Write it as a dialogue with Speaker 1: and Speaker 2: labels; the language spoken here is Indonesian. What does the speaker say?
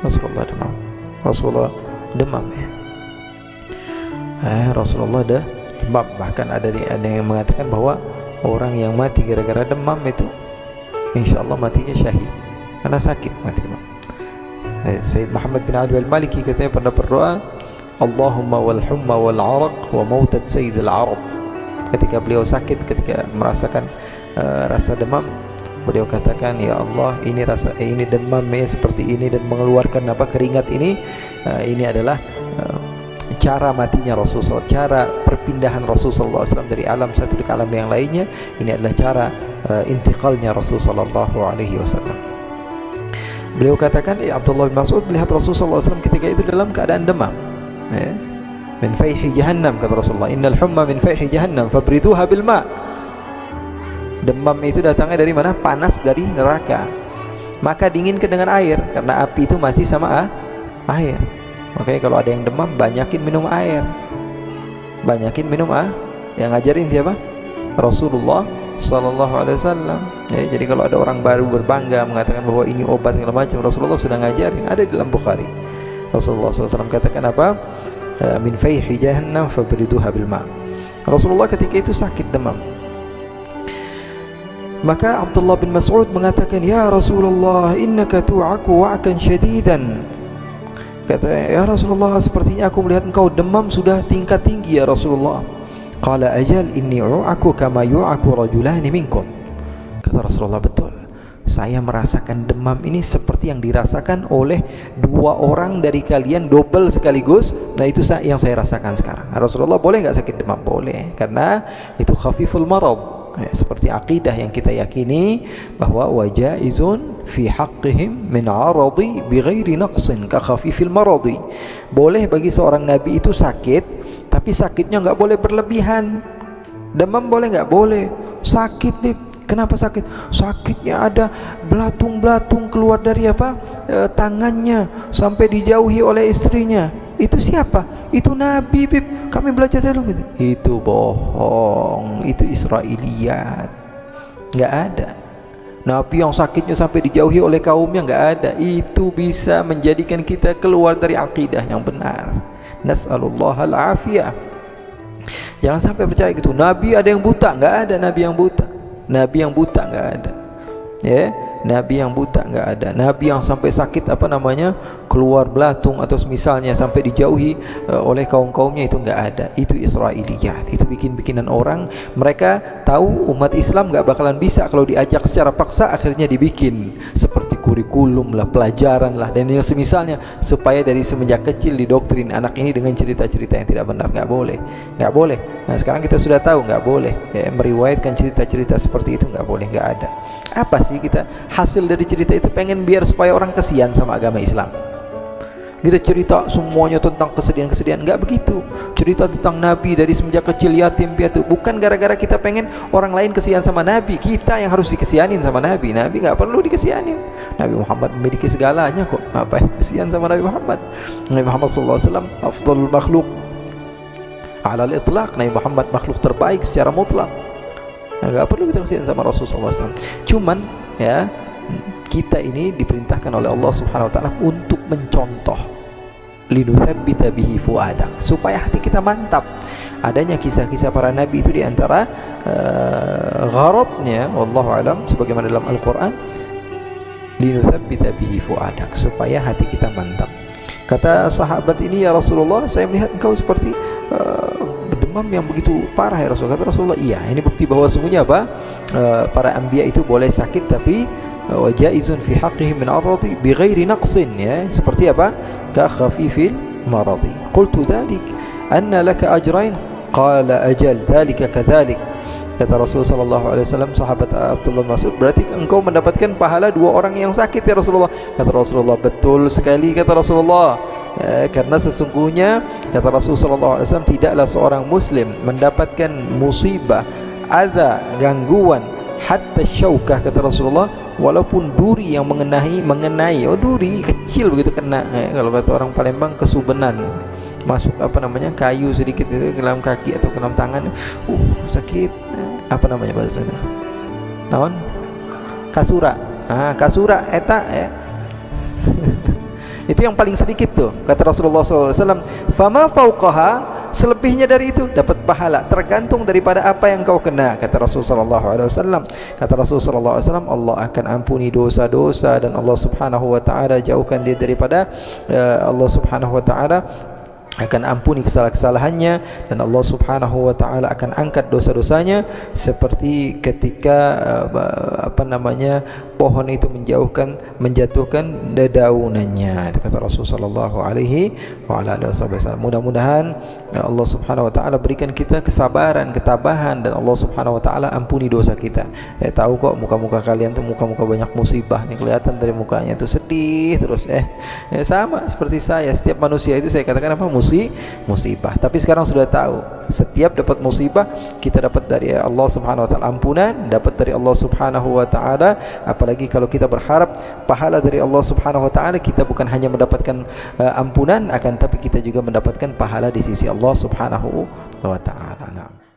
Speaker 1: Rasulullah demam. Rasulullah demam ya. Rasulullah demam. Bahkan ada yang mengatakan bahwa orang yang mati gara-gara demam itu insya Allah matinya syahid karena sakit mati demam. Sayyid Muhammad bin Ali al-Maliki katanya pernah berdoa, Allahumma wal humma wal araq wa mautat sayyidil arab. Ketika beliau sakit, ketika merasakan rasa demam, beliau katakan, ya Allah, ini demamnya seperti ini dan mengeluarkan keringat ini adalah cara matinya Rasulullah, cara perpindahan Rasulullah SAW dari alam satu ke alam yang lainnya. Ini adalah cara intiqalnya Rasulullah SAW. Beliau katakan, Abdullah bin Mas'ud melihat Rasulullah SAW ketika itu dalam keadaan demam. Min fayhi jahannam, kata Rasulullah, innal humma min fayhi jahannam fabriduha bil ma'. Demam itu datangnya dari mana? Panas dari neraka, maka dinginkan dengan air, karena api itu mati sama air. Makanya kalau ada yang demam, banyakin minum air, banyakin minum yang ngajarin siapa? Rasulullah Sallallahu Alaihi Wasallam. Jadi kalau ada orang baru berbangga mengatakan bahwa ini obat segala macam, Rasulullah sudah ngajarin, ada di dalam Bukhari. Rasulullah SAW katakan apa? Min fayhi jahannam fabriduha bil ma'. Rasulullah ketika itu sakit demam. Maka Abdullah bin Mas'ud mengatakan, ya Rasulullah, innaka tu'aku wa'kan syadidan. Kata, ya Rasulullah, sepertinya aku melihat engkau demam sudah tingkat tinggi ya Rasulullah. Qala ajal inni u'aku kama yu'aku rajulani minkum. Kata Rasulullah, betul, saya merasakan demam ini seperti yang dirasakan oleh dua orang dari kalian, double sekaligus. Nah itu yang saya rasakan sekarang. Rasulullah, boleh nggak sakit demam? Boleh, karena itu khafiful marad. Seperti akidah yang kita yakini bahwa wajaizun fi haqqihim min aradi bighairi naqsin ka khafifil maradi. Boleh bagi seorang nabi itu sakit, tapi sakitnya nggak boleh berlebihan. Demam boleh nggak? Boleh. Sakit nih, kenapa sakit? Sakitnya ada belatung-belatung keluar dari tangannya sampai dijauhi oleh istrinya. Itu siapa? Itu Nabi, Bib. Kami belajar dulu gitu. Itu bohong, itu Israiliyat. Nggak ada. Nabi yang sakitnya sampai dijauhi oleh kaumnya, nggak ada. Itu bisa menjadikan kita keluar dari akidah yang benar. Nas'alullah al-afiyah. Jangan sampai percaya gitu. Nabi ada yang buta, nggak ada Nabi yang buta. Nabi yang buta nggak ada. Ya, Nabi yang buta nggak ada. Nabi yang sampai sakit keluar belatung atau misalnya sampai dijauhi oleh kaum-kaumnya, itu nggak ada. Itu Israiliyat, itu bikin-bikinan orang. Mereka tahu umat Islam nggak bakalan bisa kalau diajak secara paksa, akhirnya dibikin seperti kurikulum lah, pelajaran lah, dan yang semisalnya, supaya dari semenjak kecil didoktrin anak ini dengan cerita-cerita yang tidak benar. Nggak boleh, nggak boleh. Nah sekarang kita sudah tahu nggak boleh ya, meriwayatkan cerita-cerita seperti itu nggak boleh, nggak ada. Apa sih kita hasil dari cerita itu? Pengen biar supaya orang kesian sama agama Islam. Kita cerita semuanya tentang kesedihan-kesedihan, enggak begitu. Cerita tentang Nabi dari semenjak kecil yatim piatu, bukan gara-gara kita pengen orang lain kesian sama Nabi. Kita yang harus dikesianin sama Nabi. Nabi enggak perlu dikesianin. Nabi Muhammad memiliki segalanya kok. Apa yang kesian sama Nabi Muhammad? Nabi Muhammad SAW afdalul makhluk ala al-itlaq. Nabi Muhammad makhluk terbaik secara mutlak. Enggak perlu kita kesian sama Rasulullah SAW. Cuman ya, kita ini diperintahkan oleh Allah Subhanahu wa taala untuk mencontoh, linutsabbita bihi fuadak, supaya hati kita mantap. Adanya kisah-kisah para nabi itu diantara gharadnya, wallahu alam, sebagaimana dalam Al-Qur'an, linutsabbita bihi fuadak, supaya hati kita mantap. Kata sahabat ini, ya Rasulullah, saya melihat engkau seperti demam yang begitu parah ya Rasul. Kata Rasulullah, iya, ini bukti bahwa sungguhnya para anbiya itu boleh sakit, tapi wajaizun fi haqqihim min aradi bighairi naqsin, ya, seperti ka khafifil maradi. Qultu dhalik anna laka ajrain, qala ajal dhalika kadzalik. Kata Rasulullah sallallahu alaihi wasallam, sahabat Abdullah Mas'ud, berarti engkau mendapatkan pahala dua orang yang sakit ya Rasulullah. Kata Rasulullah, betul sekali kata Rasulullah. Karena sesungguhnya kata Rasulullah sallallahu alaihi wasallam, tidaklah seorang muslim mendapatkan musibah, adza, gangguan, hatta syaukah, kata Rasulullah, walaupun duri yang mengenai, duri kecil begitu kena, kalau kata orang Palembang kesubenan, masuk kayu sedikit itu ke dalam kaki atau ke dalam tangan, sakit. Apa namanya bahasanya? Naon? Kasura. Kasura eta ya. Itu yang paling sedikit tuh, kata Rasulullah SAW. Fama fauqaha, selebihnya dari itu dapat pahala, tergantung daripada apa yang kau kena, kata Rasulullah SAW. Kata Rasulullah SAW, Allah akan ampuni dosa-dosa dan Allah Subhanahu wa taala jauhkan dia daripada Allah Subhanahu wa taala akan ampuni kesalahan-kesalahannya, dan Allah Subhanahu wa taala akan angkat dosa-dosanya seperti ketika pohon itu menjatuhkan daunannya. Itu kata Rasulullah sallallahu alaihi wasallam. Mudah-mudahan Allah Subhanahu wa taala berikan kita kesabaran, ketabahan, dan Allah Subhanahu wa taala ampuni dosa kita. Tahu kok muka-muka kalian tuh muka-muka banyak musibah nih, kelihatan dari mukanya tuh sedih terus. Sama seperti saya, setiap manusia itu saya katakan apa? Musibah. Tapi sekarang sudah tahu, setiap dapat musibah kita dapat dari Allah Subhanahu wa taala ampunan, dapat dari Allah Subhanahu wa taala. Apalagi kalau kita berharap pahala dari Allah Subhanahu wa taala, kita bukan hanya mendapatkan ampunan, akan tapi kita juga mendapatkan pahala di sisi Allah Subhanahu wa taala.